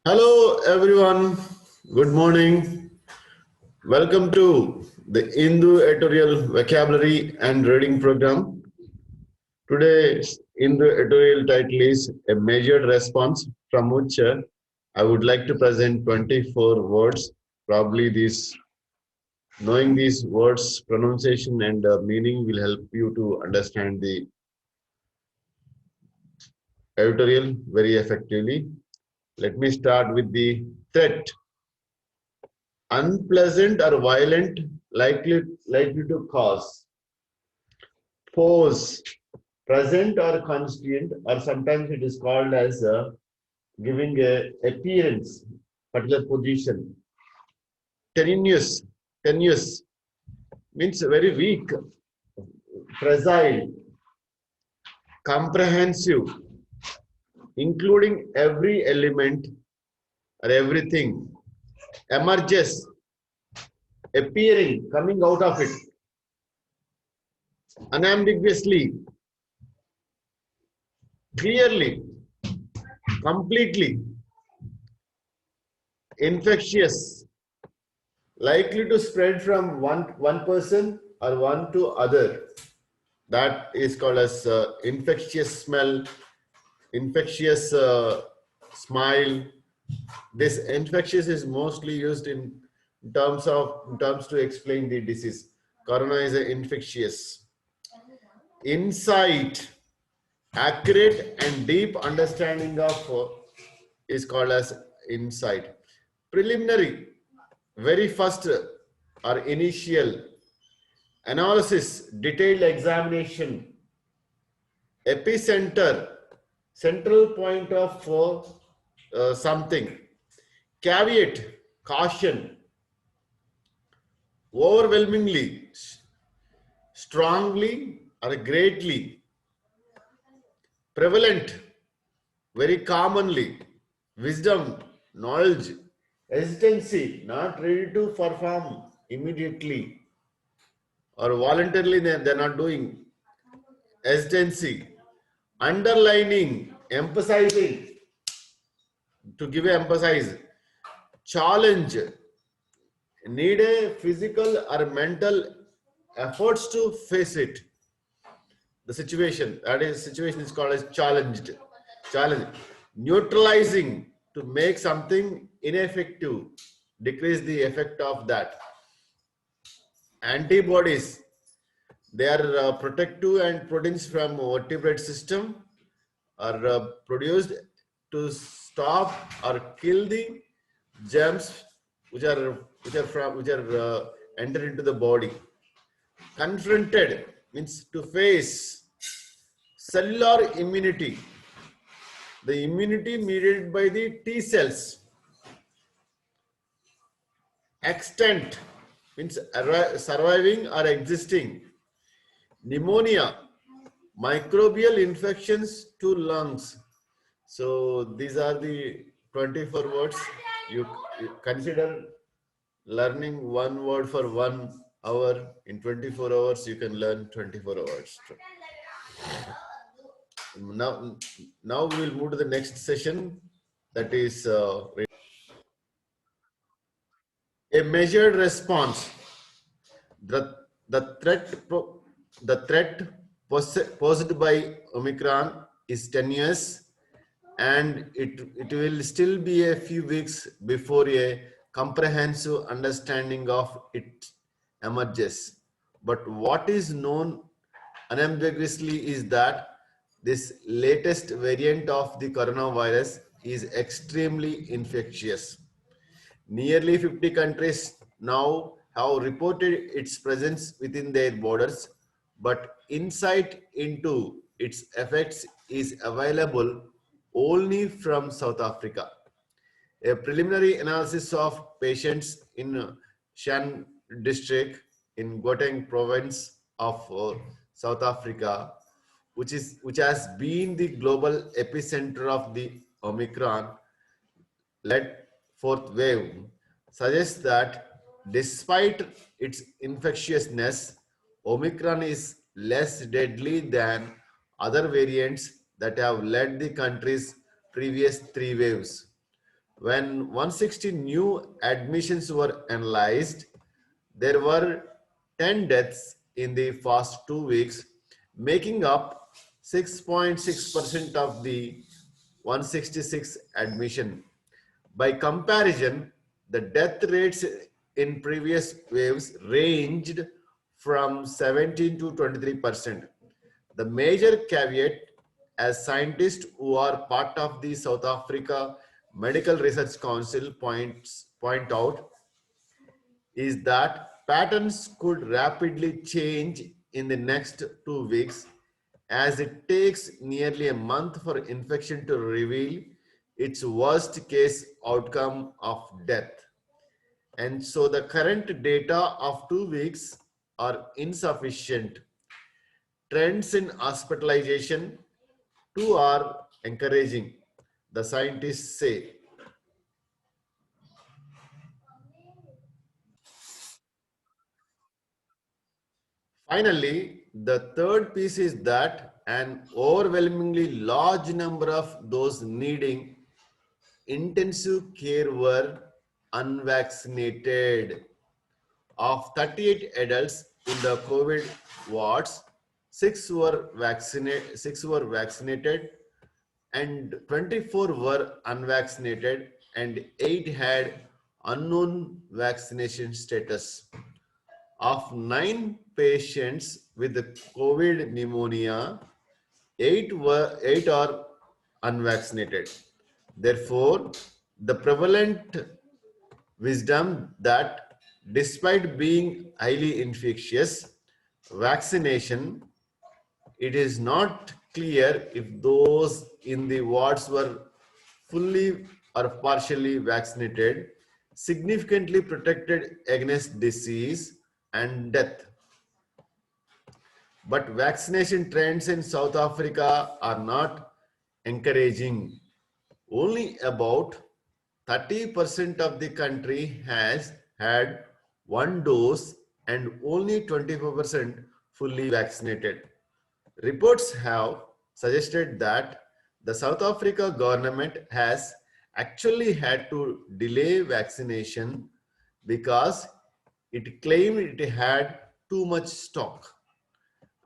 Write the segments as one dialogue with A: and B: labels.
A: Hello, everyone. Good morning. Welcome to the Hindu editorial vocabulary and reading program. Today's Hindu editorial title is A Measured Response, from which I would like to present 24 words. Probably knowing these words, pronunciation and meaning will help you to understand the editorial very effectively. Let me start with the threat. Unpleasant or violent, likely to cause. Pose, present or constituent, or sometimes it is called as giving a appearance, particular position. Tenuous, tenuous means very weak. Fragile, comprehensive, including every element or everything. Emerges, appearing, coming out of it. Unambiguously, clearly, completely. Infectious, likely to spread from one person or one to other. That is called as infectious smell, infectious smile. This infectious is mostly used in terms to explain the disease. Corona is infectious. Insight, accurate and deep understanding of is called as insight. Preliminary, very first or initial. Analysis, detailed examination. Epicenter, central point of something. Caveat, caution. Overwhelmingly, strongly or greatly. Prevalent, very commonly. Wisdom, knowledge. Hesitancy, not ready to perform immediately or voluntarily they're not doing. Hesitancy, underlining, emphasizing, to give a emphasize. Challenge, need a physical or mental efforts to face it. The situation, that is, situation is called as challenged. Challenge, neutralizing, to make something ineffective, decrease the effect of that. Antibodies, they are protective and proteins from vertebrate system are produced to stop or kill the germs which are enter into the body. Confronted means to face. Cellular immunity, the immunity mediated by the T cells. Extent means surviving or existing. Pneumonia, microbial infections to lungs. So these are the 24 words. You consider learning one word for 1 hour. In 24 hours, you can learn 24 hours. Now we will move to the next session. That is a measured response. The, the threat posed by Omicron is tenuous, and it will still be a few weeks before a comprehensive understanding of it emerges. But what is known unambiguously is that this latest variant of the coronavirus is extremely infectious. Nearly 50 countries now have reported its presence within their borders, but insight into its effects is available only from South Africa. A preliminary analysis of patients in Shan district in Gauteng province of South Africa, which has been the global epicenter of the Omicron led fourth wave, suggests that despite its infectiousness, Omicron is less deadly than other variants that have led the country's previous three waves. When 160 new admissions were analyzed, there were 10 deaths in the first 2 weeks, making up 6.6% of the 166 admission. By comparison, the death rates in previous waves ranged from 17 to 23%. The major caveat, as scientists who are part of the South Africa Medical Research Council point out, is that patterns could rapidly change in the next 2 weeks, as it takes nearly a month for infection to reveal its worst case outcome of death. And so the current data of 2 weeks are insufficient. Trends in hospitalization too are encouraging, the scientists say. Finally, the third piece is that an overwhelmingly large number of those needing intensive care were unvaccinated. Of 38 adults in the COVID wards, six were vaccinated and 24 were unvaccinated and 8 had unknown vaccination status. Of 9 patients with the COVID pneumonia, 8 are unvaccinated. Therefore, the prevalent wisdom that despite being highly infectious, vaccination, it is not clear if those in the wards were fully or partially vaccinated, significantly protected against disease and death. But vaccination trends in South Africa are not encouraging. Only about 30% of the country has had one dose and only 24% fully vaccinated. Reports have suggested that the South Africa government has actually had to delay vaccination because it claimed it had too much stock,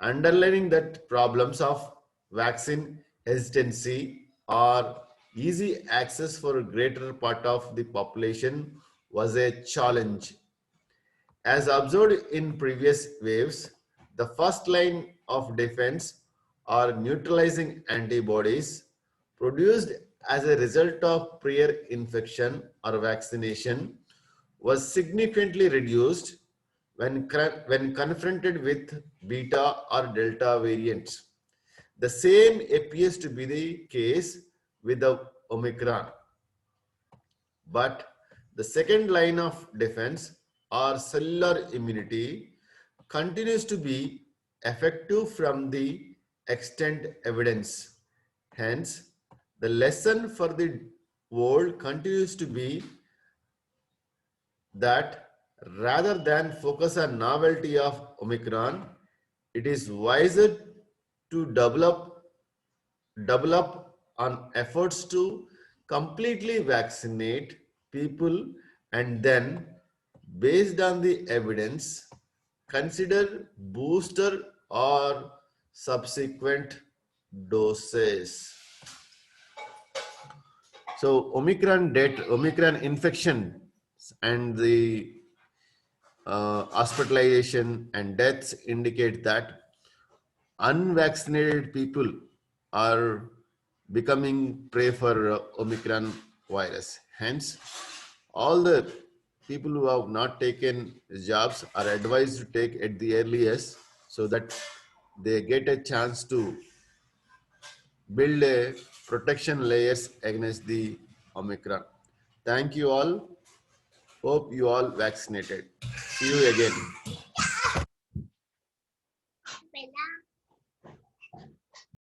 A: underlining that problems of vaccine hesitancy or easy access for a greater part of the population was a challenge. As observed in previous waves, the first line of defense are neutralizing antibodies produced as a result of prior infection or vaccination was significantly reduced when confronted with beta or delta variants. The same appears to be the case with the Omicron. But the second line of defense, or cellular immunity, continues to be effective from the extant evidence. Hence, the lesson for the world continues to be that rather than focus on novelty of Omicron, it is wiser to develop on efforts to completely vaccinate people and then, based on the evidence, consider booster or subsequent doses. So Omicron infection and the hospitalization and deaths indicate that unvaccinated people are becoming prey for Omicron virus. Hence, all the people who have not taken jobs are advised to take at the earliest so that they get a chance to build a protection layers against the Omicron. Thank you all. Hope you all vaccinated. See you again.